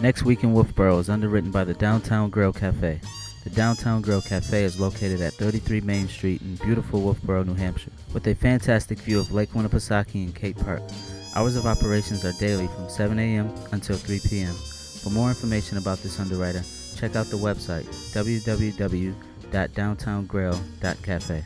Next Week in Wolfeboro is underwritten by the Downtown Grill Cafe. The Downtown Grill Cafe is located at 33 Main Street in beautiful Wolfeboro, New Hampshire, with a fantastic view of Lake Winnipesaukee and Cate Park. Hours of operations are daily from 7 a.m. until 3 p.m. For more information about this underwriter, check out the website www.downtowngrill.cafe.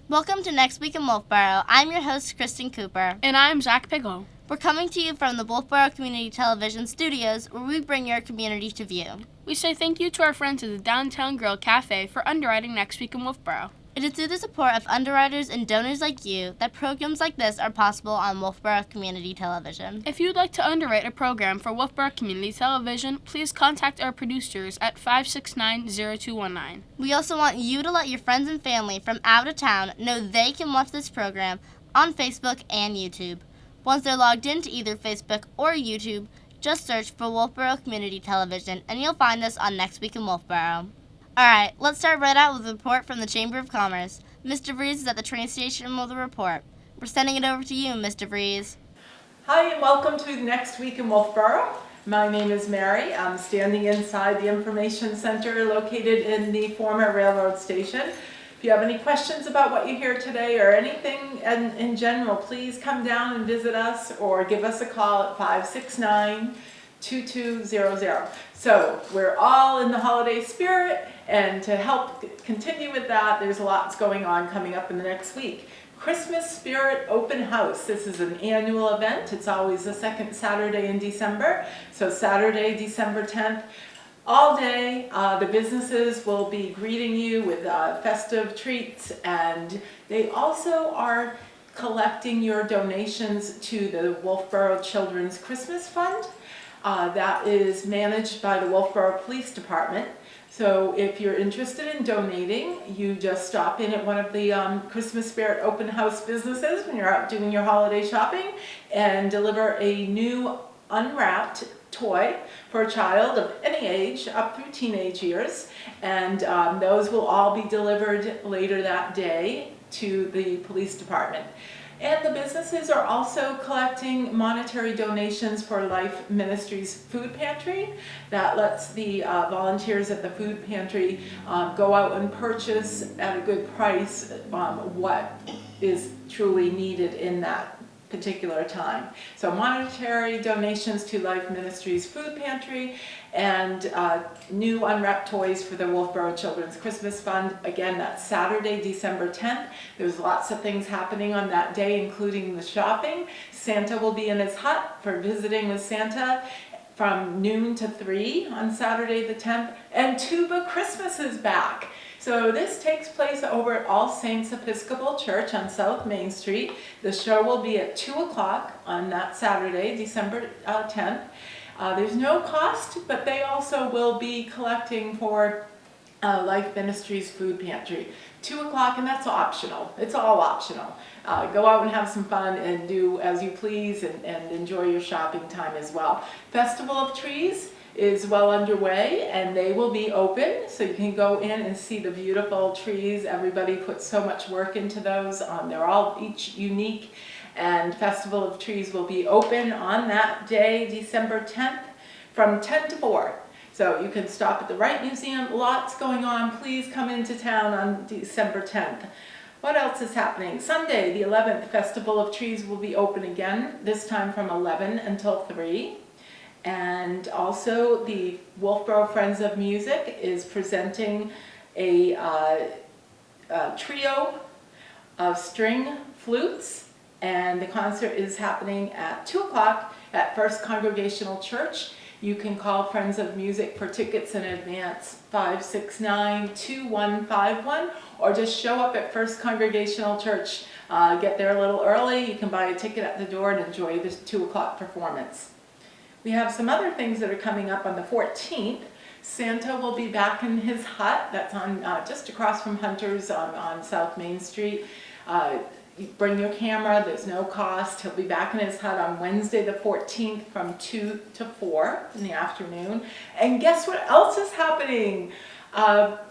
Welcome to Next Week in Wolfeboro. I'm your host, Kristen Cooper. And I'm Zach Pickle. We're coming to you from the Wolfeboro Community Television studios, where we bring your community to view. We say thank you to our friends at the Downtown Grill Cafe for underwriting Next Week in Wolfeboro. It is through the support of underwriters and donors like you that programs like this are possible on Wolfeboro Community Television. If you would like to underwrite a program for Wolfeboro Community Television, please contact our producers at 569-0219. We also want you to let your friends and family from out of town know they can watch this program on Facebook and YouTube. Once they're logged into either Facebook or YouTube, just search for Wolfeboro Community Television and you'll find us on Next Week in Wolfeboro. Alright, let's start right out with a report from the Chamber of Commerce. Mr. Vries is at the train station with a report. We're sending it over to you, Mr. Vries. Hi, and welcome to Next Week in Wolfeboro. My name is Mary. I'm standing inside the Information Center located in the former railroad station. If you have any questions about what you hear today or anything in general, please come down and visit us or give us a call at 569-2200. So we're all in the holiday spirit, and to help continue with that, there's lots going on coming up in the next week. Christmas Spirit Open House. This is an annual event. It's always the second Saturday in December. So Saturday, December 10th, all day, the businesses will be greeting you with festive treats, and they also are collecting your donations to the Wolfeboro Children's Christmas Fund. That is managed by the Wolfeboro Police Department. So if you're interested in donating, you just stop in at one of the Christmas Spirit Open House businesses when you're out doing your holiday shopping and deliver a new unwrapped toy for a child of any age up through teenage years. And those will all be delivered later that day to the police department. And the businesses are also collecting monetary donations for Life Ministries Food Pantry. That lets the volunteers at the food pantry go out and purchase at a good price what is truly needed in that particular time. So monetary donations to Life Ministries Food Pantry and new unwrapped toys for the Wolfeboro Children's Christmas Fund. Again, that's Saturday, December 10th. There's lots of things happening on that day, including the shopping. Santa will be in his hut for visiting with Santa from noon to 3 on Saturday the 10th. And Tuba Christmas is back. So this takes place over at All Saints Episcopal Church on South Main Street. The show will be at 2 o'clock on that Saturday, December 10th. There's no cost, but they also will be collecting for Life Ministries Food Pantry. 2 o'clock, and that's optional. It's all optional. Go out and have some fun and do as you please and enjoy your shopping time as well. Festival of Trees is well underway, and they will be open, so you can go in and see the beautiful trees. Everybody puts so much work into those. They're all each unique, and Festival of Trees will be open on that day, December 10th, from 10 to 4. So you can stop at the Wright Museum. Lots going on. Please come into town on December 10th. What else is happening? Sunday, the 11th, Festival of Trees will be open again, this time from 11 until 3. And also the Wolfeboro Friends of Music is presenting a trio of string flutes, and the concert is happening at 2 o'clock at First Congregational Church. You can call Friends of Music for tickets in advance, 569-2151, or just show up at First Congregational Church. Get there a little early. You can buy a ticket at the door and enjoy this 2 o'clock performance. We have some other things that are coming up on the 14th. Santa will be back in his hut. That's on just across from Hunter's on South Main Street. You bring your camera, there's no cost. He'll be back in his hut on Wednesday the 14th from 2 to 4 in the afternoon. And guess what else is happening?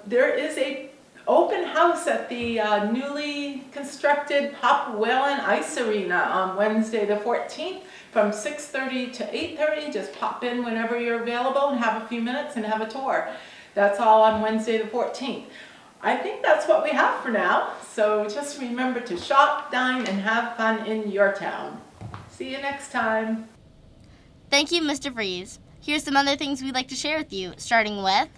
There is a Open house at the newly constructed Pop Whalen Ice Arena on Wednesday the 14th from 6:30 to 8:30. Just pop in whenever you're available and have a few minutes and have a tour. That's all on Wednesday the 14th. I think that's what we have for now. So just remember to shop, dine, and have fun in your town. See you next time. Thank you, Mr. Vries. Here's some other things we'd like to share with you, starting with,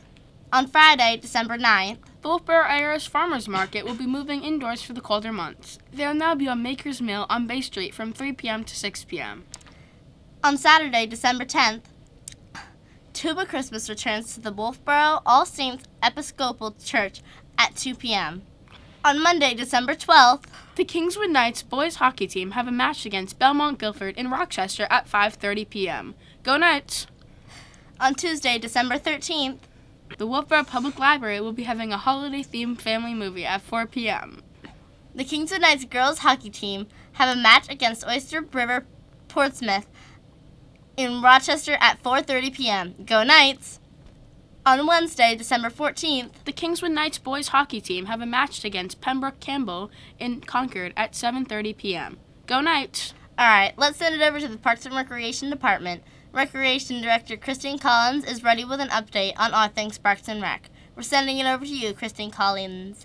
on Friday, December 9th, The Wolfeboro Irish Farmers Market will be moving indoors for the colder months. There will now be a Maker's Mill on Bay Street from 3 p.m. to 6 p.m. On Saturday, December 10th, Tuba Christmas returns to the Wolfeboro All Saints Episcopal Church at 2 p.m. On Monday, December 12th, The Kingswood Knights boys hockey team have a match against Belmont Guilford in Rochester at 5:30 p.m. Go Knights! On Tuesday, December 13th, The Wolfeboro Public Library will be having a holiday-themed family movie at 4 p.m. the Kingswood Knights girls hockey team have a match against Oyster River Portsmouth in Rochester at 4:30 p.m. Go Knights! On Wednesday, December 14th, The Kingswood Knights boys hockey team have a match against Pembroke Campbell in Concord at 7:30 p.m. Go Knights! Alright, let's send it over to the Parks and Recreation Department. Recreation Director Christine Collins is ready with an update on all things Parks and Rec. We're sending it over to you, Christine Collins.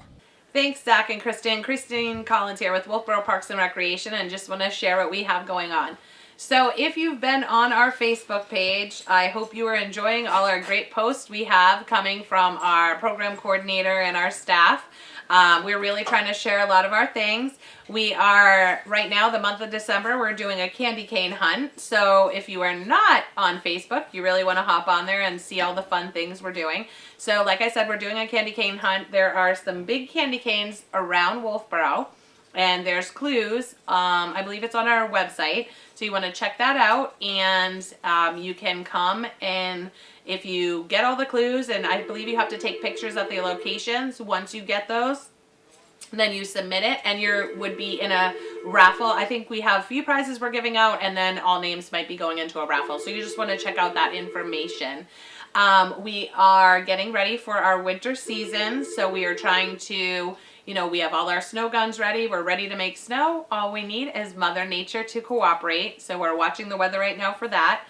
Thanks, Zach and Kristen. Christine Collins here with Wolfeboro Parks and Recreation, and just want to share what we have going on. So if you've been on our Facebook page, I hope you are enjoying all our great posts we have coming from our program coordinator and our staff. We're really trying to share a lot of our things. We are, right now, the month of December, we're doing a candy cane hunt. So if you are not on Facebook, you really want to hop on there and see all the fun things we're doing. So like I said, we're doing a candy cane hunt. There are some big candy canes around Wolfeboro, and there's clues. I believe it's on our website. So you want to check that out, and you can come, and if you get all the clues, and I believe you have to take pictures of the locations. Once you get those, then you submit it, and you would be in a raffle. I think we have a few prizes we're giving out, and then all names might be going into a raffle. So you just want to check out that information. We are getting ready for our winter season, so we are trying to, we have all our snow guns ready. We're ready to make snow. All we need is Mother Nature to cooperate. So we're watching the weather right now for that.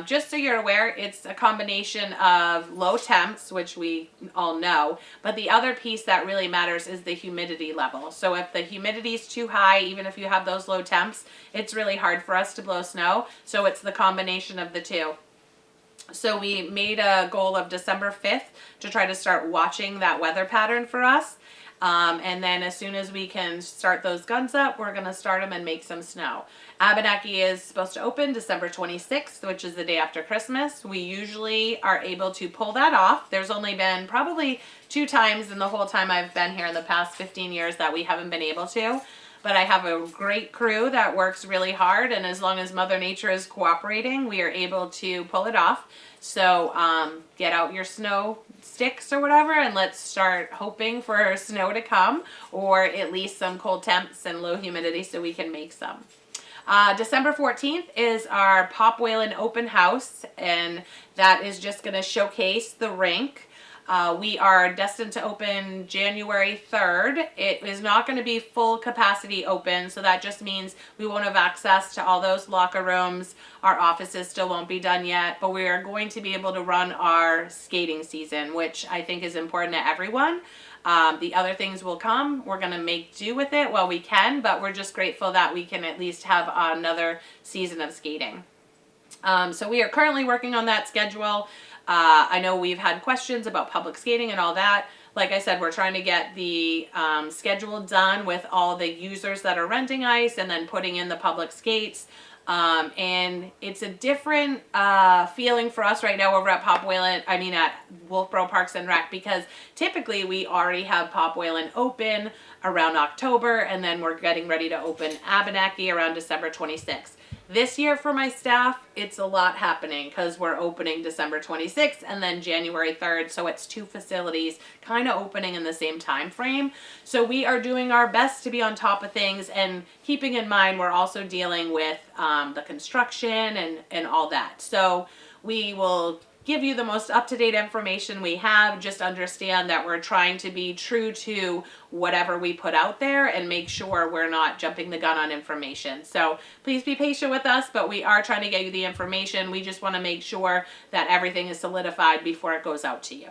Just so you're aware, it's a combination of low temps, which we all know, but the other piece that really matters is the humidity level. So if the humidity is too high, even if you have those low temps, it's really hard for us to blow snow. So it's the combination of the two. So we made a goal of December 5th to try to start watching that weather pattern for us. And then as soon as we can start those guns up, we're going to start them and make some snow. Abenaki is supposed to open December 26th, which is the day after Christmas. We usually are able to pull that off. There's only been probably 2 times in the whole time I've been here in the past 15 years that we haven't been able to. But I have a great crew that works really hard, and as long as Mother Nature is cooperating, we are able to pull it off. So get out your snow sticks or whatever, and let's start hoping for snow to come, or at least some cold temps and low humidity so we can make some. December 14th is our Pop Whalen open house, and that is just going to showcase the rink. We are destined to open January 3rd. It is not going to be full capacity open, so that just means we won't have access to all those locker rooms. Our offices still won't be done yet, but we are going to be able to run our skating season, which I think is important to everyone. The other things will come. We're going to make do with it while we can, but we're just grateful that we can at least have another season of skating. So we are currently working on that schedule. I know we've had questions about public skating and all that. Like I said, we're trying to get the schedule done with all the users that are renting ice and then putting in the public skates. And it's a different feeling for us right now over at at Wolfeboro Parks and Rec, because typically we already have Pop Whalen open around October, and then we're getting ready to open Abenaki around December 26th. This year for my staff, it's a lot happening because we're opening December 26th and then January 3rd. So it's 2 facilities kind of opening in the same time frame. So we are doing our best to be on top of things, and keeping in mind we're also dealing with the construction and all that. So we will give you the most up-to-date information we have. Just understand that we're trying to be true to whatever we put out there and make sure we're not jumping the gun on information. So please be patient with us, but we are trying to get you the information. We just want to make sure that everything is solidified before it goes out to you.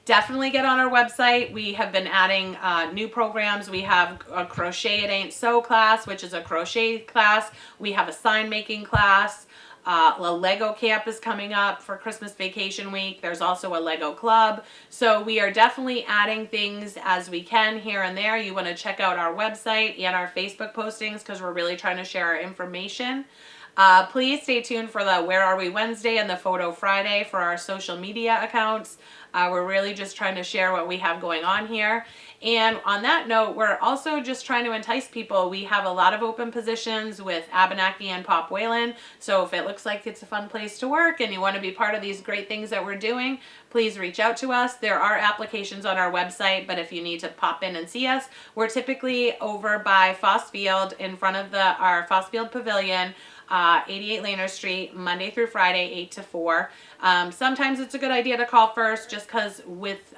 Definitely get on our website. We have been adding new programs. We have a Crochet It Ain't So class, which is a crochet class. We have a sign making class. A Lego camp is coming up for Christmas vacation week. There's also a Lego club. So we are definitely adding things as we can here and there. You want to check out our website and our Facebook postings because we're really trying to share our information. Please stay tuned for the Where Are We Wednesday and the Photo Friday for our social media accounts. We're really just trying to share what we have going on here. And on that note, we're also just trying to entice people. We have a lot of open positions with Abenaki and Pop Whalen. So if it looks like it's a fun place to work and you want to be part of these great things that we're doing, please reach out to us. There are applications on our website, but if you need to pop in and see us, we're typically over by Foss Field in front of our Foss Field Pavilion, 88 Laner Street, Monday through Friday, 8 to 4. Sometimes it's a good idea to call first just because with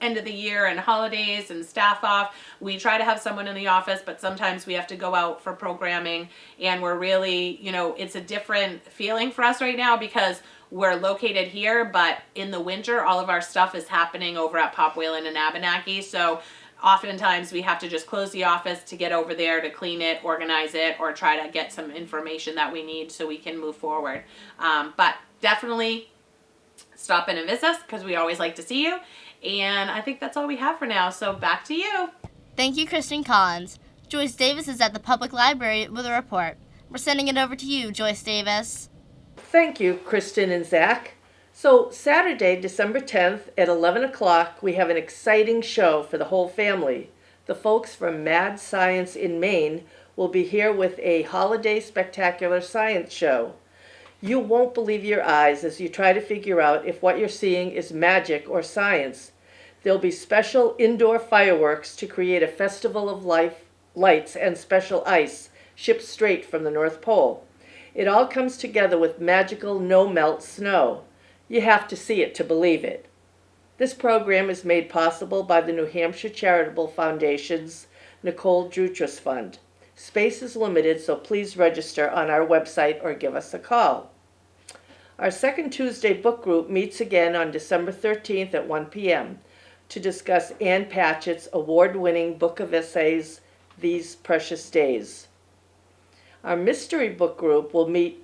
end of the year and holidays and staff off, we try to have someone in the office, but sometimes we have to go out for programming, and we're really, it's a different feeling for us right now because we're located here, but in the winter, all of our stuff is happening over at Pop Whalen and Abenaki. So oftentimes we have to just close the office to get over there to clean it, organize it, or try to get some information that we need so we can move forward. But definitely stop in and visit us because we always like to see you. And I think that's all we have for now. So back to you. Thank you, Kristen Collins. Joyce Davis is at the Public Library with a report. We're sending it over to you, Joyce Davis. Thank you, Kristen and Zach. So Saturday, December 10th at 11 o'clock, we have an exciting show for the whole family. The folks from Mad Science in Maine will be here with a holiday spectacular science show. You won't believe your eyes as you try to figure out if what you're seeing is magic or science. There'll be special indoor fireworks to create a festival of lights and special ice shipped straight from the North Pole. It all comes together with magical no-melt snow. You have to see it to believe it. This program is made possible by the New Hampshire Charitable Foundation's Nicole Drutras Fund. Space is limited, so please register on our website or give us a call. Our second Tuesday book group meets again on December 13th at 1 p.m. to discuss Ann Patchett's award-winning book of essays, These Precious Days. Our mystery book group will meet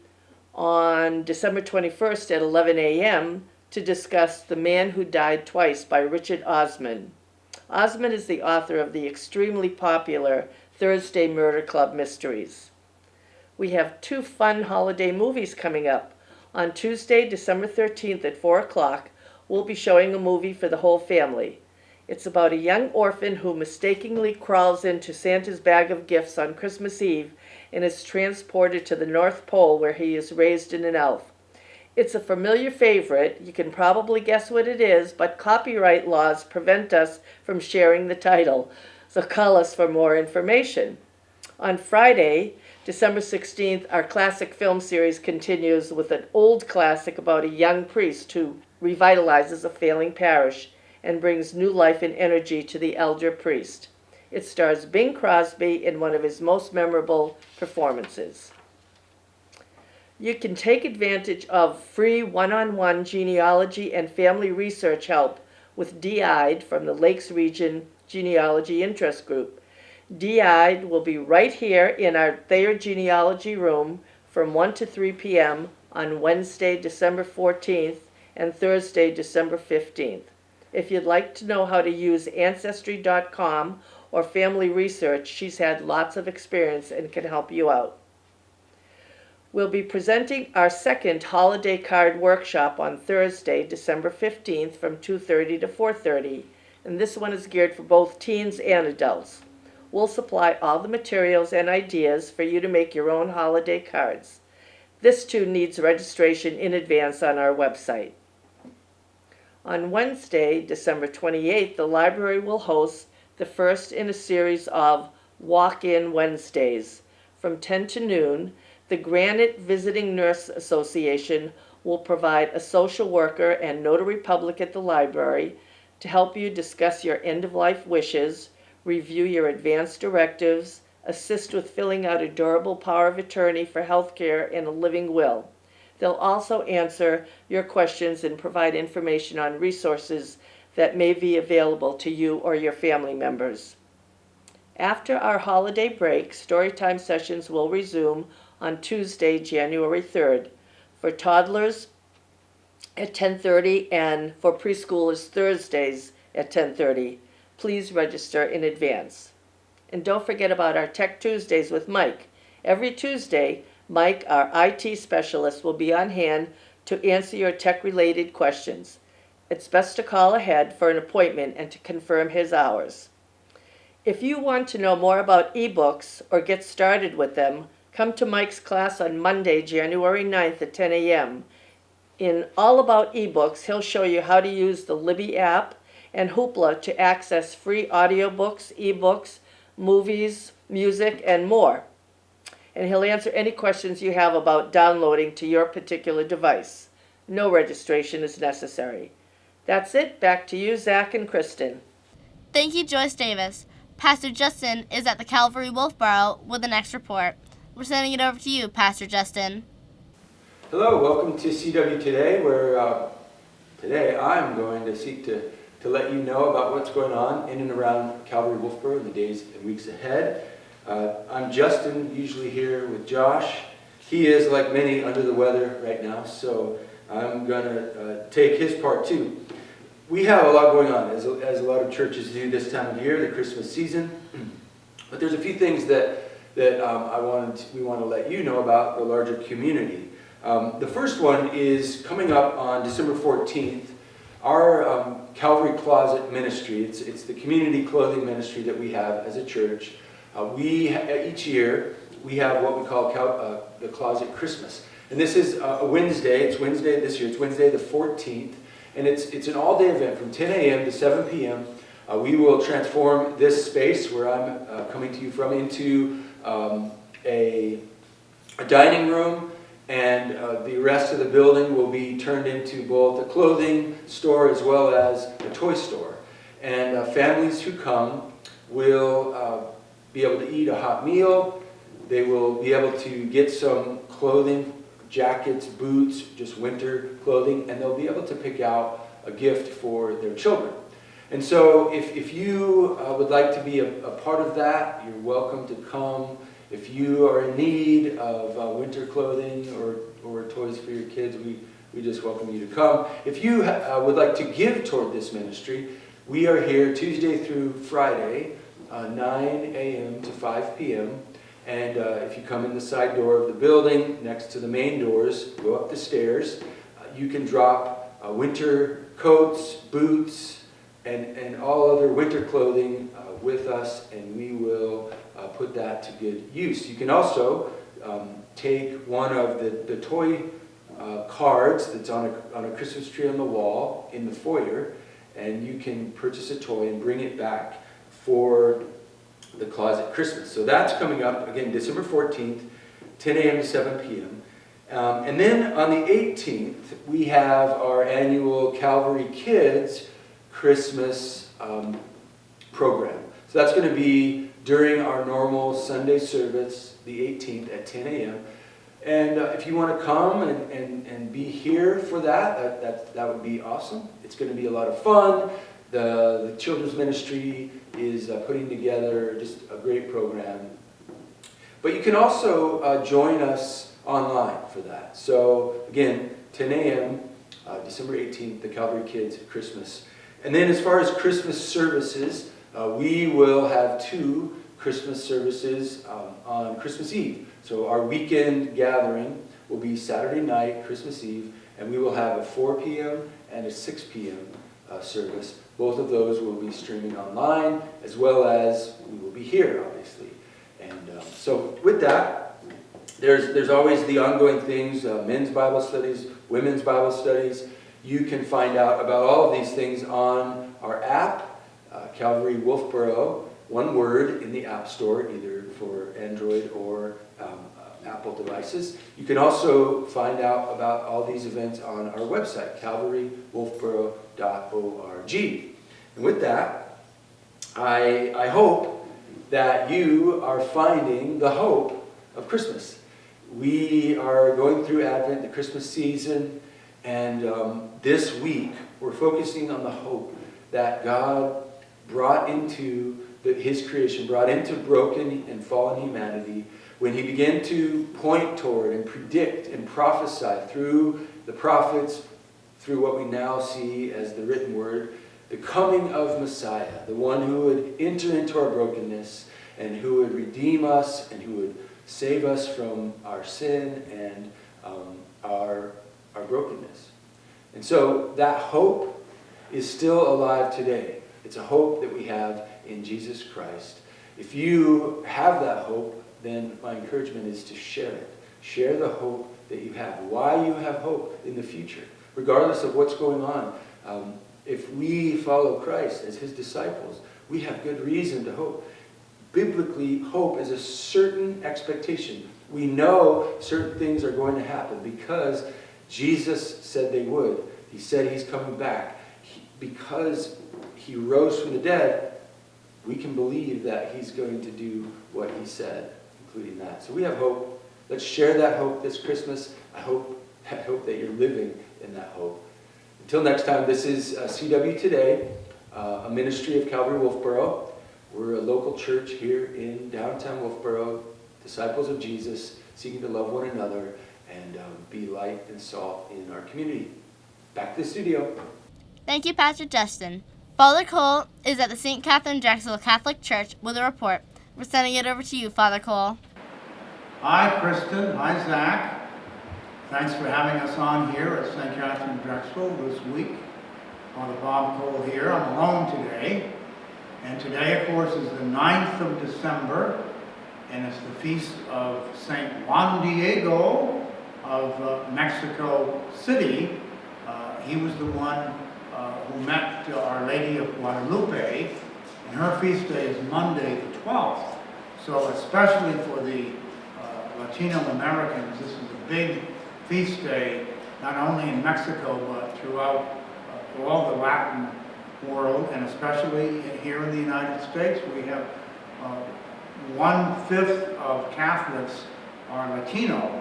on December 21st at 11 a.m. to discuss The Man Who Died Twice by Richard Osman. Osman is the author of the extremely popular Thursday Murder Club mysteries. We have two fun holiday movies coming up. On Tuesday, December 13th at 4 o'clock, we'll be showing a movie for the whole family. It's about a young orphan who mistakenly crawls into Santa's bag of gifts on Christmas Eve and is transported to the North Pole where he is raised in an elf. It's a familiar favorite. You can probably guess what it is, but copyright laws prevent us from sharing the title, so call us for more information. On Friday, December 16th, our classic film series continues with an old classic about a young priest who revitalizes a failing parish and brings new life and energy to the elder priest. It stars Bing Crosby in one of his most memorable performances. You can take advantage of free one-on-one genealogy and family research help with DI'd from the Lakes Region Genealogy Interest Group. DI'd will be right here in our Thayer Genealogy Room from 1 to 3 p.m. on Wednesday, December 14th and Thursday, December 15th. If you'd like to know how to use Ancestry.com or family research, she's had lots of experience and can help you out. We'll be presenting our second holiday card workshop on Thursday, December 15th from 2:30 to 4:30, and this one is geared for both teens and adults. We'll supply all the materials and ideas for you to make your own holiday cards. This too needs registration in advance on our website. On Wednesday, December 28th, the library will host the first in a series of Walk-In Wednesdays. From 10 to noon, the Granite Visiting Nurse Association will provide a social worker and notary public at the library to help you discuss your end-of-life wishes, review your advance directives, assist with filling out a durable power of attorney for health care and a living will. They'll also answer your questions and provide information on resources that may be available to you or your family members. After our holiday break, Storytime sessions will resume on Tuesday, January 3rd. For toddlers at 10:30 and for preschoolers Thursdays at 10:30. Please register in advance. And don't forget about our Tech Tuesdays with Mike. Every Tuesday, Mike, our IT specialist, will be on hand to answer your tech-related questions. It's best to call ahead for an appointment and to confirm his hours. If you want to know more about ebooks or get started with them, come to Mike's class on Monday, January 9th at 10 a.m. In All About eBooks, he'll show you how to use the Libby app and Hoopla to access free audiobooks, ebooks, movies, music, and more. And he'll answer any questions you have about downloading to your particular device. No registration is necessary. That's it. Back to you, Zach and Kristen. Thank you, Joyce Davis. Pastor Justin is at the Calvary Wolfeboro with the next report. We're sending it over to you, Pastor Justin. Hello, welcome to CW Today, where today I'm going to seek to let you know about what's going on in and around Calvary Wolfeboro in the days and weeks ahead. I'm Justin, usually here with Josh. He is, like many, under the weather right now, so I'm going to take his part too. We have a lot going on, as a lot of churches do this time of year, the Christmas season. But there's a few things that we want to let you know about the larger community. The first one is coming up on December 14th. Our Calvary Closet Ministry, it's the community clothing ministry that we have as a church. Each year, we have what we call the Closet Christmas. And this is a Wednesday. It's Wednesday this year. It's Wednesday the 14th. And it's an all-day event from 10 a.m. to 7 p.m. We will transform this space where I'm coming to you from into a dining room, and the rest of the building will be turned into both a clothing store as well as a toy store. And families who come will be able to eat a hot meal. They will be able to get some clothing, jackets, boots, just winter clothing, and they'll be able to pick out a gift for their children. And so if you would like to be a part of that, you're welcome to come. If you are in need of winter clothing or toys for your kids, we just welcome you to come. If you would like to give toward this ministry, we are here Tuesday through Friday, 9 a.m. to 5 p.m. And if you come in the side door of the building, next to the main doors, go up the stairs, you can drop winter coats, boots, and all other winter clothing with us, and we will put that to good use. You can also take one of the toy cards that's on a Christmas tree on the wall in the foyer, and you can purchase a toy and bring it back for the Closet Christmas. So that's coming up, again, December 14th, 10 a.m. to 7 p.m. And then on the 18th, we have our annual Calvary Kids Christmas program. So that's going to be during our normal Sunday service, the 18th at 10 a.m. And if you want to come and be here for that would be awesome. It's going to be a lot of fun. The children's ministry is putting together just a great program. But you can also join us online for that. So again, 10 a.m., December 18th, the Calvary Kids Christmas. And then as far as Christmas services, we will have 2 Christmas services on Christmas Eve. So our weekend gathering will be Saturday night, Christmas Eve, and we will have a 4 p.m. and a 6 p.m. Service. Both of those will be streaming online, as well as we will be here, obviously. And so with that, there's always the ongoing things, men's Bible studies, women's Bible studies. You can find out about all of these things on our app, Calvary Wolfeboro, one word in the App Store, either for Android or Apple devices. You can also find out about all these events on our website, calvarywolfeboro.org. And with that, I hope that you are finding the hope of Christmas. We are going through Advent, the Christmas season, and this week we're focusing on the hope that God brought into His creation, brought into broken and fallen humanity when He began to point toward and predict and prophesy through the prophets, through what we now see as the written word, the coming of Messiah, the one who would enter into our brokenness and who would redeem us and who would save us from our sin and our brokenness. And so that hope is still alive today. It's a hope that we have in Jesus Christ. If you have that hope, then my encouragement is to share it. Share the hope that you have, why you have hope in the future, regardless of what's going on. If we follow Christ as His disciples, we have good reason to hope. Biblically, hope is a certain expectation. We know certain things are going to happen because Jesus said they would. He said He's coming back. Because He rose from the dead, we can believe that He's going to do what He said, including that. So we have hope. Let's share that hope this Christmas. I hope that you're living in that hope. Until next time, this is CW Today, a ministry of Calvary Wolfeboro. We're a local church here in downtown Wolfeboro, disciples of Jesus, seeking to love one another and be light and salt in our community. Back to the studio. Thank you, Pastor Justin. Father Cole is at the St. Katherine Drexel Catholic Church with a report. We're sending it over to you, Father Cole. Hi, Kristen. Hi, Zach. Thanks for having us on here at St. Katherine Drexel this week. Father Bob Cole here. I'm alone today. And today, of course, is the 9th of December, and it's the feast of St. Juan Diego of Mexico City. He was the one who met Our Lady of Guadalupe, and her feast day is Monday the 12th. So especially for the Latino Americans, this is a big feast day, not only in Mexico, but throughout all the Latin world, and especially here in the United States. We have 1/5 of Catholics are Latino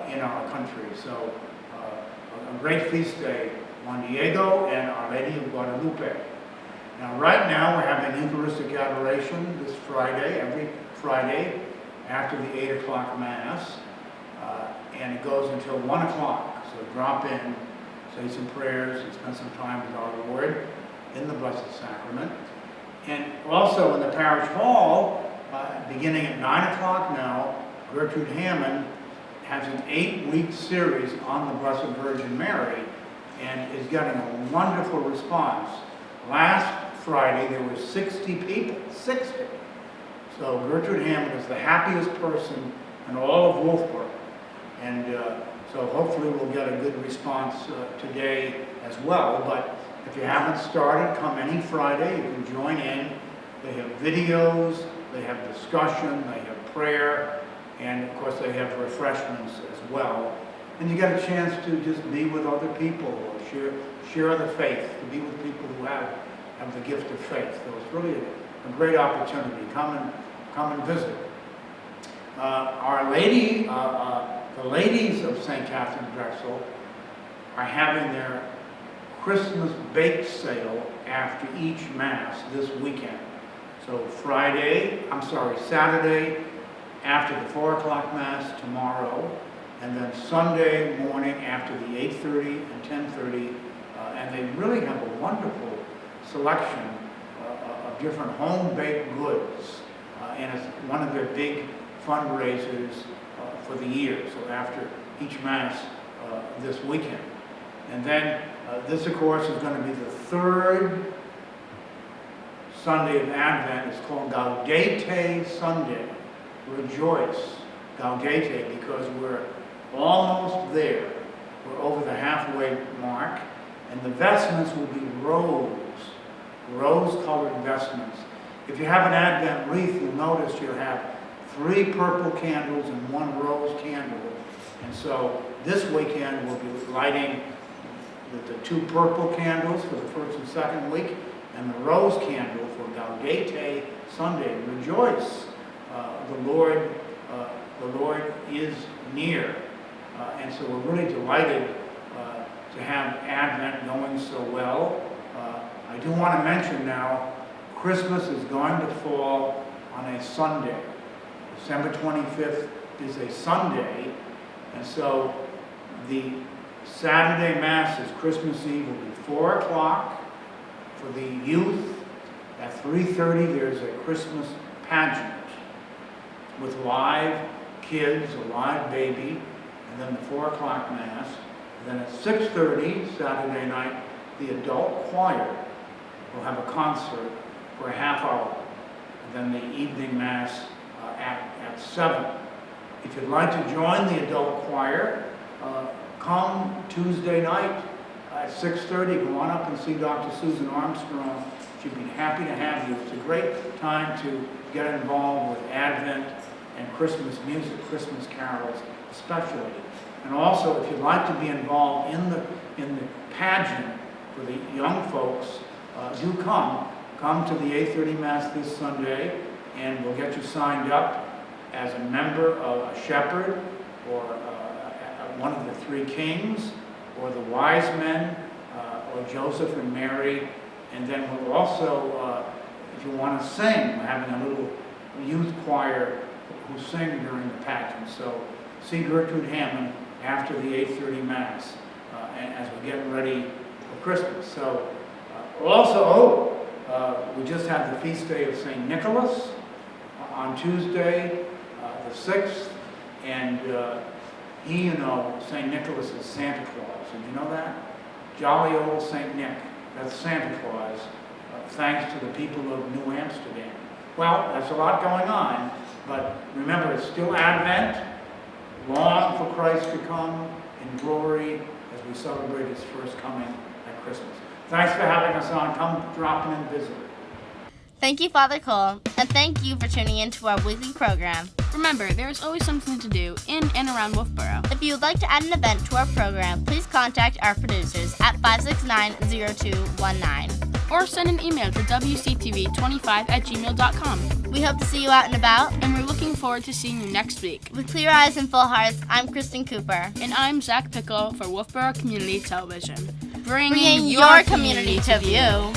in our country. So a great feast day, Juan Diego and Our Lady of Guadalupe. Now right now we're having Eucharistic adoration this Friday, every Friday after the 8 o'clock Mass, and it goes until 1 o'clock. So drop in, say some prayers, and spend some time with our Lord in the Blessed Sacrament. And also in the parish hall, beginning at 9 o'clock now, Gertrude Hammond has an 8-week series on the Blessed Virgin Mary and is getting a wonderful response. Last Friday there were 60 people, 60. So Gertrude Hammond is the happiest person in all of Wolfeboro. And so hopefully we'll get a good response today as well. But if you haven't started, come any Friday. You can join in. They have videos, they have discussion, they have prayer, and of course they have refreshments as well. And you get a chance to just be with other people, or share the faith, to be with people who have the gift of faith. So it's really a great opportunity. Come and visit. Our Lady, the ladies of St. Katherine Drexel are having their Christmas bake sale after each Mass this weekend. So Saturday after the 4 o'clock Mass tomorrow, and then Sunday morning after the 8:30 and 10:30, and they really have a wonderful selection of different home-baked goods, and it's one of their big fundraisers for the year, so after each Mass this weekend. And then this, of course, is going to be the third Sunday of Advent. It's called Gaudete Sunday. Rejoice, Gaudete, because we're almost there. We're over the halfway mark, and the vestments will be rose-colored vestments. If you have an Advent wreath, you'll notice you'll have 3 purple candles and 1 rose candle. And so this weekend we'll be lighting the 2 purple candles for the first and second week, and the rose candle for Gaudete Sunday. Rejoice, the Lord is near. And so we're really delighted to have Advent going so well. I do want to mention now, Christmas is going to fall on a Sunday. December 25th is a Sunday, and so the Saturday Mass is Christmas Eve will be 4 o'clock for the youth. At 3:30 there's a Christmas pageant with live kids, a live baby, and then the 4 o'clock Mass. And then at 6:30 Saturday night, the adult choir will have a concert for a half hour. And then the evening Mass at 7. If you'd like to join the adult choir, come Tuesday night at 6:30. Go on up and see Dr. Susan Armstrong. She'd be happy to have you. It's a great time to get involved with Advent and Christmas music, Christmas carols especially. And also, if you'd like to be involved in the pageant for the young folks, do come. Come to the 8:30 Mass this Sunday, and we'll get you signed up as a member of a shepherd, or one of the 3 kings, or the wise men, or Joseph and Mary. And then we'll also, if you want to sing, we're having a little youth choir who sing during the pageant. So see Gertrude Hammond after the 8:30 Mass as we're getting ready for Christmas. So also, we just had the feast day of St. Nicholas on Tuesday, the 6th, and St. Nicholas is Santa Claus. Did you know that? Jolly old St. Nick. That's Santa Claus, thanks to the people of New Amsterdam. Well, there's a lot going on, but remember, it's still Advent. Long for Christ to come in glory as we celebrate his first coming at Christmas. Thanks for having us on. Come drop in and visit. Thank you, Father Cole, and thank you for tuning in to our weekly program. Remember, there is always something to do in and around Wolfeboro. If you would like to add an event to our program, please contact our producers at 569-0219. Or send an email to wctv25@gmail.com. We hope to see you out and about. And we're looking forward to seeing you next week. With clear eyes and full hearts, I'm Kristen Cooper. And I'm Zach Pickle for Wolfeboro Community Television. Bringing your community to view.